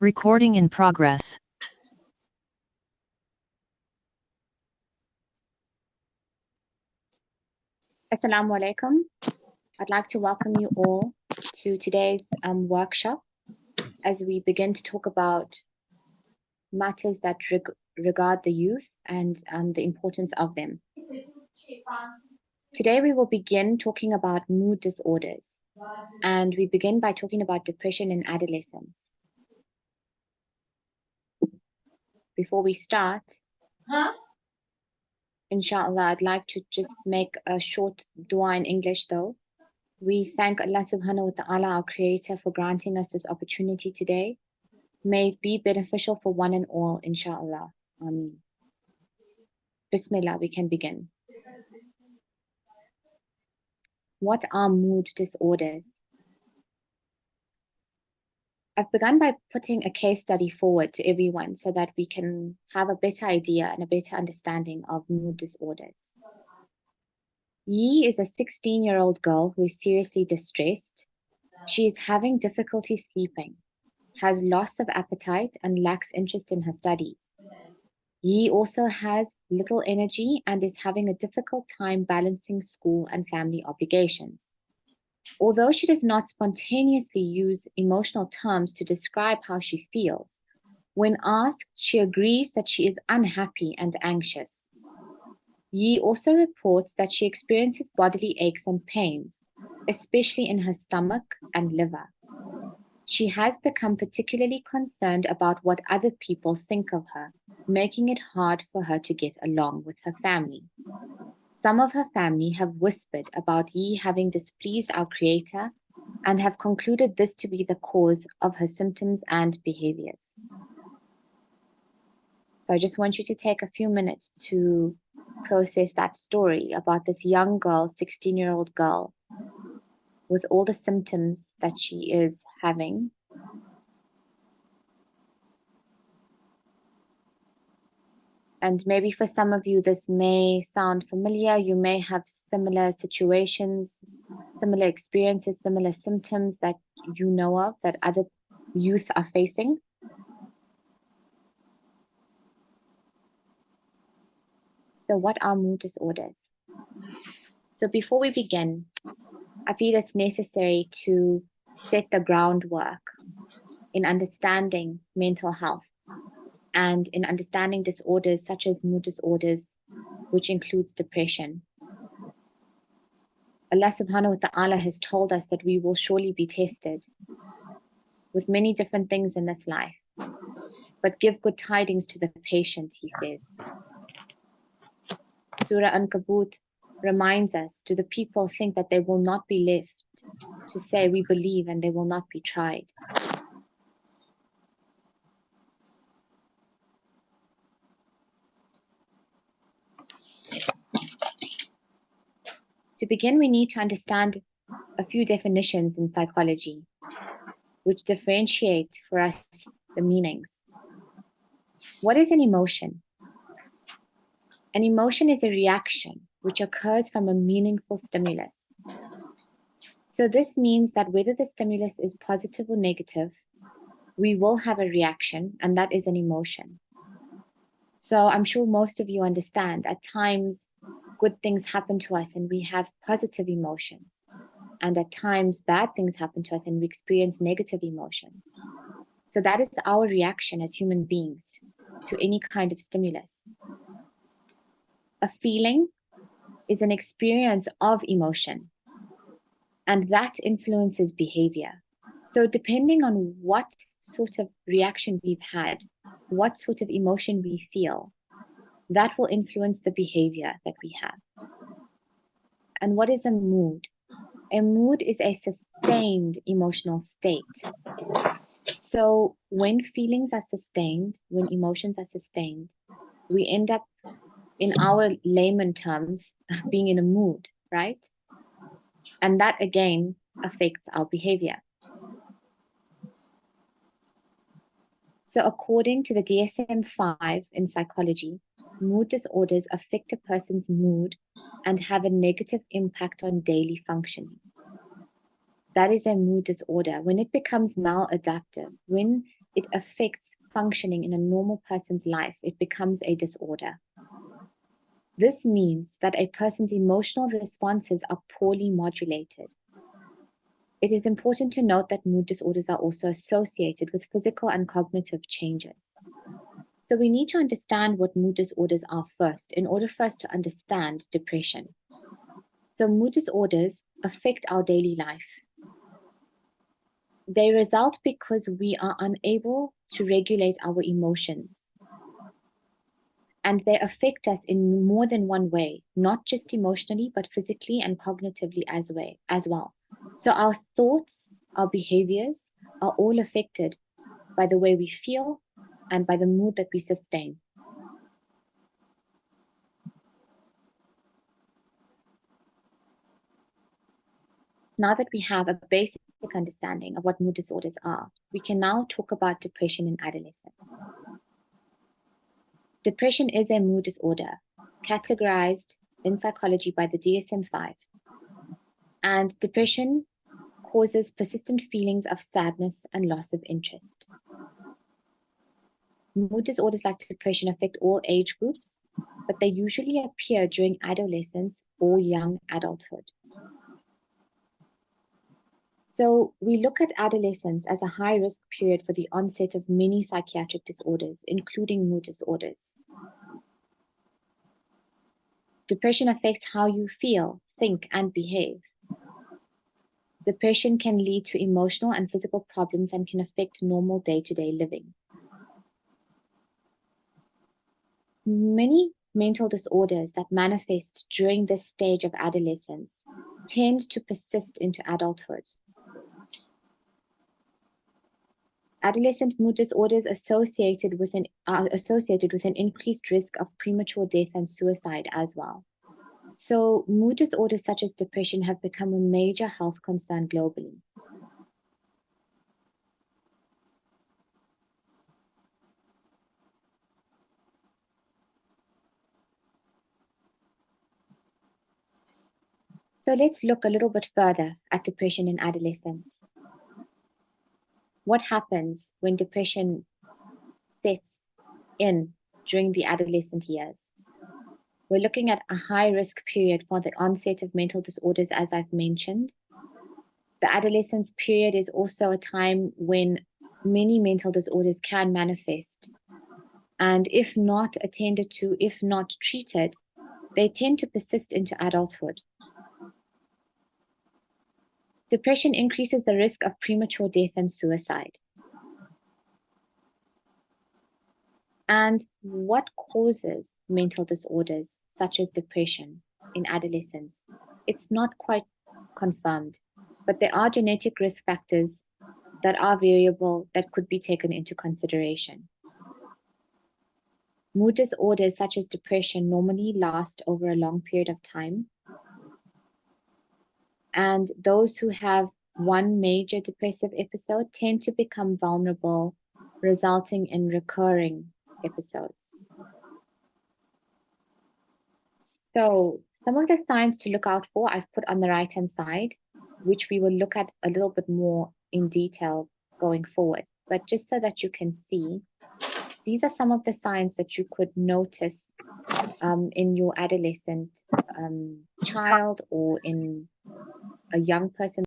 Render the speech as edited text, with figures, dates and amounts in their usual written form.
Recording in progress. Assalamu alaikum. I'd like to welcome you all to today's workshop as we begin to talk about matters that regard the youth and the importance of them. Today we will begin talking about mood disorders, and we begin by talking about depression in adolescence. Before we start, inshallah, I'd like to just make a short dua in English though. We thank Allah subhanahu wa ta'ala, our creator, for granting us this opportunity today. May it be beneficial for one and all, inshallah. Ameen. Bismillah, we can begin. What are mood disorders? I've begun by putting a case study forward to everyone so that we can have a better idea and a better understanding of mood disorders. Yi is a 16-year-old girl who is seriously distressed. She is having difficulty sleeping, has loss of appetite, and lacks interest in her studies. Yi also has little energy and is having a difficult time balancing school and family obligations. Although she does not spontaneously use emotional terms to describe how she feels, when asked, she agrees that she is unhappy and anxious. Yi also reports that she experiences bodily aches and pains, especially in her stomach and liver. She has become particularly concerned about what other people think of her, making it hard for her to get along with her family. Some of her family have whispered about Yi having displeased our Creator and have concluded this to be the cause of her symptoms and behaviors. So I just want you to take a few minutes to process that story about this young girl, 16-year-old girl, with all the symptoms that she is having. And maybe for some of you, this may sound familiar. You may have similar situations, similar experiences, similar symptoms that you know of that other youth are facing. So what are mood disorders? So before we begin, I feel it's necessary to set the groundwork in understanding mental health and in understanding disorders such as mood disorders, which includes depression. Allah subhanahu wa ta'ala has told us that we will surely be tested with many different things in this life, but give good tidings to the patient, he says. Surah Ankabut reminds us, do the people think that they will not be left to say we believe and they will not be tried? To begin, we need to understand a few definitions in psychology, which differentiate for us the meanings. What is an emotion? An emotion is a reaction which occurs from a meaningful stimulus. So this means that whether the stimulus is positive or negative, we will have a reaction, and that is an emotion. So I'm sure most of you understand, at times good things happen to us and we have positive emotions. And at times bad things happen to us and we experience negative emotions. So that is our reaction as human beings to any kind of stimulus. A feeling is an experience of emotion, and that influences behavior. So depending on what sort of reaction we've had, what sort of emotion we feel, that will influence the behavior that we have. And what is a mood? A mood is a sustained emotional state. So when feelings are sustained, when emotions are sustained, we end up, in our layman terms, being in a mood, right? And that again affects our behavior. So according to the DSM-5 in psychology, mood disorders affect a person's mood and have a negative impact on daily functioning. That is a mood disorder. When it becomes maladaptive, when it affects functioning in a normal person's life, it becomes a disorder. This means that a person's emotional responses are poorly modulated. It is important to note that mood disorders are also associated with physical and cognitive changes. So we need to understand what mood disorders are first in order for us to understand depression. So mood disorders affect our daily life. They result because we are unable to regulate our emotions. And they affect us in more than one way, not just emotionally, but physically and cognitively as well. So our thoughts, our behaviors are all affected by the way we feel and by the mood that we sustain. Now that we have a basic understanding of what mood disorders are, we can now talk about depression in adolescence. Depression is a mood disorder categorized in psychology by the DSM-5. And depression causes persistent feelings of sadness and loss of interest. Mood disorders like depression affect all age groups, but they usually appear during adolescence or young adulthood. So we look at adolescence as a high-risk period for the onset of many psychiatric disorders, including mood disorders. Depression affects how you feel, think, and behave. Depression can lead to emotional and physical problems and can affect normal day-to-day living. Many mental disorders that manifest during this stage of adolescence tend to persist into adulthood. Adolescent mood disorders are associated with an increased risk of premature death and suicide as well. So mood disorders such as depression have become a major health concern globally. So let's look a little bit further at depression in adolescence. What happens when depression sets in during the adolescent years? We're looking at a high-risk period for the onset of mental disorders, as I've mentioned. The adolescence period is also a time when many mental disorders can manifest. And if not attended to, if not treated, they tend to persist into adulthood. Depression increases the risk of premature death and suicide. And what causes mental disorders such as depression in adolescence? It's not quite confirmed, but there are genetic risk factors that are variable that could be taken into consideration. Mood disorders such as depression normally last over a long period of time. And those who have one major depressive episode tend to become vulnerable, resulting in recurring episodes. So some of the signs to look out for, I've put on the right-hand side, which we will look at a little bit more in detail going forward. But just so that you can see, these are some of the signs that you could notice in your adolescent child or in a young person